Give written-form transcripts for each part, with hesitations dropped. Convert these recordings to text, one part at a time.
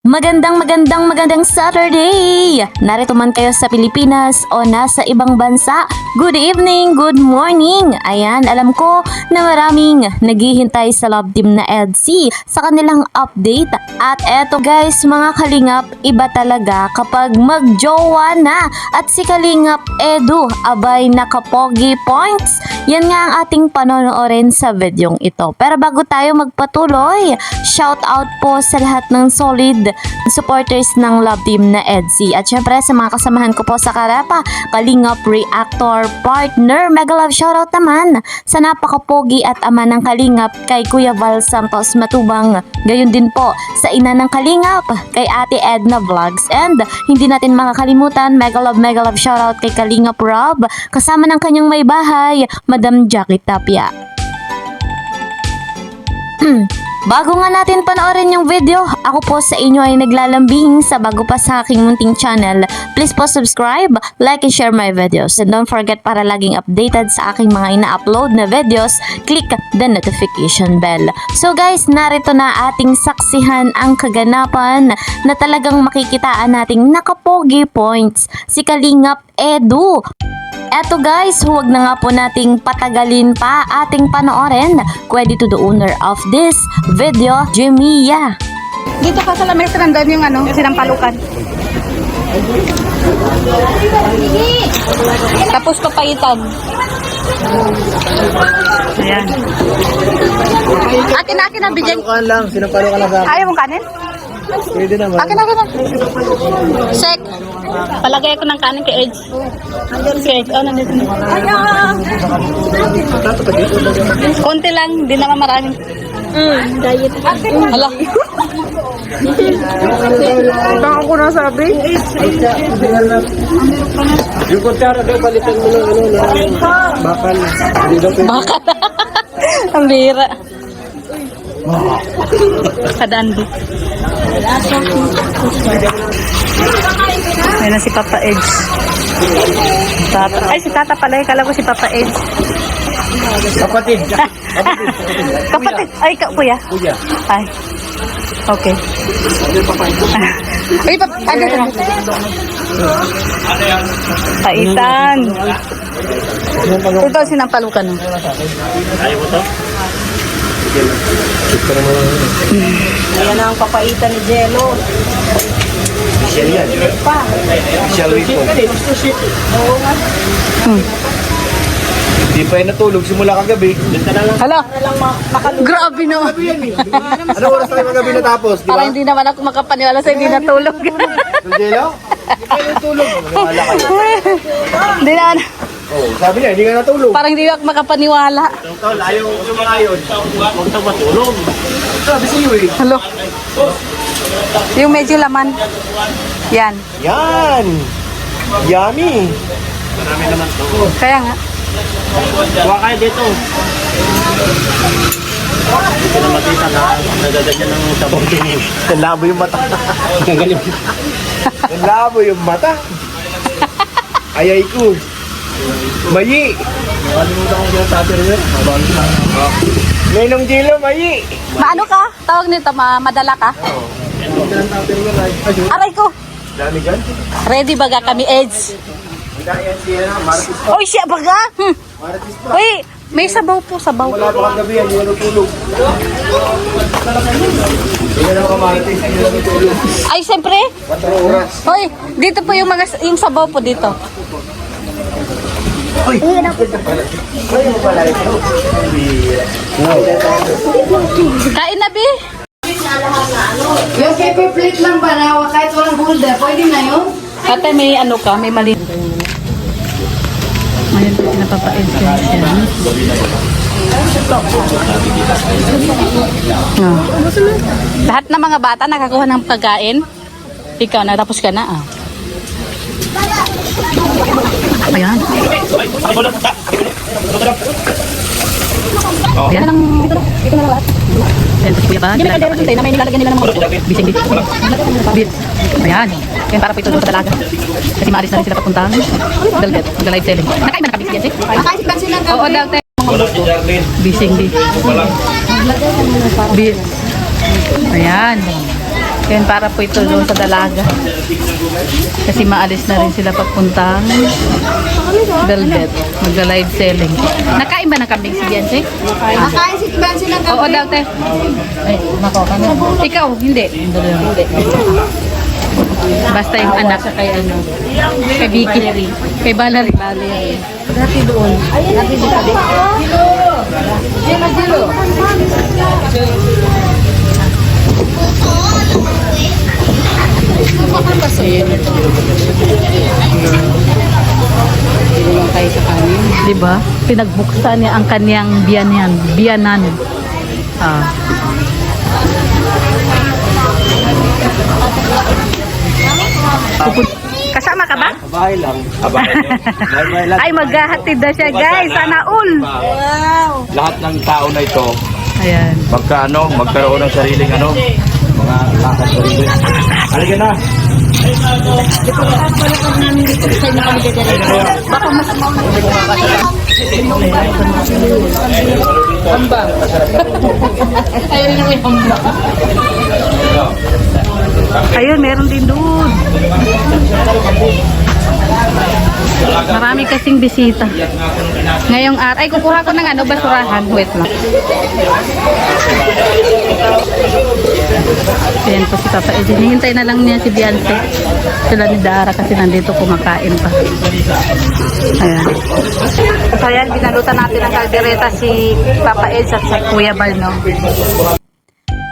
Magandang Saturday! Narito man kayo sa Pilipinas o nasa ibang bansa, good evening, good morning! Ayan, alam ko na maraming naghihintay sa love team na EDC sa kanilang update. At eto guys, mga kalingap, iba talaga kapag magjowa na. At si Kalingap Edu, abay nakapogi points. Yan nga ang ating panonoorin sa videong ito. Pero bago tayo magpatuloy, shout out po sa lahat ng solid supporters ng love team na EDC. At syempre sa mga kasamahan ko po sa Karapa, Kalingap Reactor Partner, mega love shoutout naman sa napakapogi at ama ng Kalingap kay Kuya Val Santos Matubang. Gayon din po sa ina ng Kalingap kay Ate Edna Vlogs. And hindi natin makakalimutan, mega love shoutout kay Kalingap Rob kasama ng kanyang may bahay, Madam Jackie Tapia. Bago nga natin panoorin yung video, ako po sa inyo ay naglalambing sa bago pa sa aking munting channel. Please po subscribe, like and share my videos. And don't forget, para laging updated sa aking mga ina-upload na videos, click the notification bell. So guys, narito na ating saksihan ang kaganapan na talagang makikitaan nating nakapogi points si Kalingap Edu. Eto guys, huwag na nga po nating patagalin pa ating panoorin. Credit to the owner of this video, Jemia. Dito ka sa lamesa nandun yung sinampalukan. Tapos papaitan. Ayan. Akin na bigyan. Sinampalukan lang, sinampalukan lang sa akin. Ayaw mong kanin? Pwede naman. Akin na. Sek. Palagay ko ng kanin kay Edge. Kay Edge. Oh, nandito na. Konti lang, di naman marami. Diet. Hala. Baka ko nasabi. Yung kutsara daw, balitan mo ng bakal. Bakal. Ang bira. Kadaan di. Ayun na si Papa Edge. Ay, si Tata pala. Kala ko si Papa Edge. Kapatid. Kapatid. Ay, kuya. Kuya. Ay. Okay. Ay, ano ito? Paitan. Ito sinampalukan. Ayaw mo to? Ayan ang papaitan ni Jello. Michelle yan. Michelle Wipo. Hindi pa yung natulog simula kagabi. Hala. Grabe naman. Ano oras tayo kagabi natapos? Di ba? Parang hindi naman ako makapaniwala sa hindi natulog. Jello? Hindi pa yung natulog. Maniwala kayo. Hindi naman. Oh, sabi niya, hindi ka natulog. Parang hindi ako makapaniwala. Tol, ayaw yung mga yun. Huwag na matulog. Sabi sa'yo eh. Halo. Yung medyo laman. Yan. Yan! Yummy! Marami naman to. Kaya nga. Huwag kayo dito. Hindi ko na makita na nagaganyan ng sabong tingin. Nalabo yung mata. Nalabo yung mata. Ayay ko. Mayi! Nakalimutan ko yung tatero yun. Nenong Jilo, Mayi! Maano ka? Tawag nito, madala ka? Aray ko. Dami gan? Ready baga kami, Edge? Martis pa. Oy, siya baga? Martis pa. Uy, may sabaw po, sabaw. Wala pa kagabi yan, hindi na natulog. Hindi na Martis, hindi na natulog. Ay, siyempre. 4 oras. Hoy, dito po yung sabaw po dito. Uy! Kayo mo pala ito? Kain na, Bi. Yung paper plate lang ba na kahit walang holder, pwede na yun? Ate, may ano ka, may mali. Ayun, napapa-edge ko siya. Oh. Lahat ng mga bata nakakuha ng pagkain. Ikaw, natapos ka na, ah. Ayan. Ayan lang. Ito na lahat. Ayan, tapos kuya pa. Hindi may kaldero dun tayo na may nilalagyan nila ng mga bising bit. Bit. Ayan. Ayan, para po ito doon sa dalaga. Kasi maalis na rin sila papuntahan. Dalgat. Mag-live selling. Nakain na nakabis yan, eh? Nakaisip lang sila Oo, dalte. Bising bit. Bit. Ayan. Yan, para po ito doon sa Dalaga. Kasi maalis na rin sila papuntang Velvet. Magla-live selling. Nakain ba ng kambing si Beyonce? Nakain si Bansi ng Oo daw, te. Ay, nako, ikaw, hindi. Hindi. Basta yung anak kay ano, kay Vicky, kay Valerie. Dati doon. Dati doon. Kilo. tayo sa kanin. Diba? Pinagbuksan niya ang kanyang biyanan. Ah. Kasama ka ba? Bahay lang. Bahay lang. Ay, maghahatid na siya, guys. Sana all. Lahat ng tao na ito, Ayan. magkaroon ng sariling mga lakad sarili. Halika na. Baka mas Hambang. ayun na may hambang. Ayun, meron din doon. Marami kasing bisita. Ngayong araw, ay kukuha ko ng basurahan. Wait lang. Ayan po si Papa Edwin. Hihintay na lang niya si Beyonce. Sila ni Dara kasi nandito kumakain pa. Ayan. So ayan, binalutan natin ang kaldereta si Papa Ed at si Kuya Balno.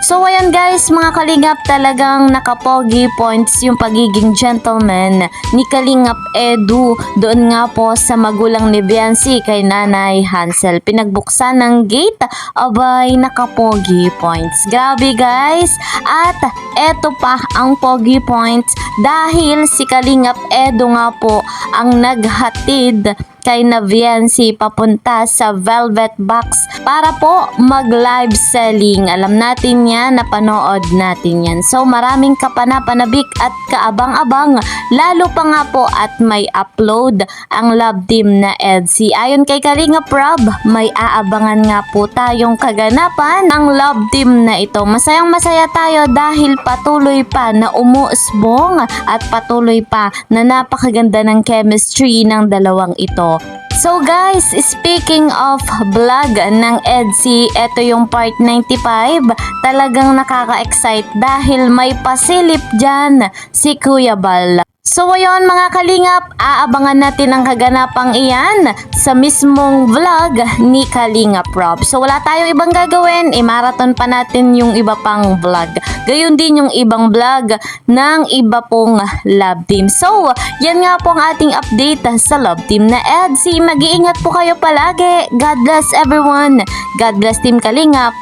So ayan guys, mga kalingap, talagang nakapogi points yung pagiging gentleman ni Kalingap Edu doon nga po sa magulang ni Beyonce kay Nanay Hansel. Pinagbuksan ng gate, abay nakapogi points. Grabe guys, at eto pa ang pogi points dahil si Kalingap Edu nga po ang naghatid kay Beyonce papunta sa Velvet Box para po mag-live selling. Alam natin yan, napanood natin yan. So maraming kapanapanabik at kaabang-abang, lalo pa nga po at may upload ang love team na EDSI. Ayon kay Kalingap Rob, may aabangan nga po tayong kaganapan ng love team na ito. Masayang masaya tayo dahil patuloy pa na umuusbong at patuloy pa na napakaganda ng chemistry ng dalawang ito. So guys, speaking of vlog ng EDSI, ito yung part 95. Talagang nakaka-excite dahil may pasilip dyan si Kuya Bal. So ayun mga kalingap, aabangan natin ang kaganapang iyan sa mismong vlog ni Kalingap Rob. So wala tayong ibang gagawin, i-marathon pa natin yung iba pang vlog. Gayon din yung ibang vlog ng iba pong love team. So yan nga po ang ating update sa love team na EDSI. Mag-iingat po kayo palagi. God bless everyone. God bless Team Kalingap.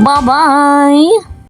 Bye-bye!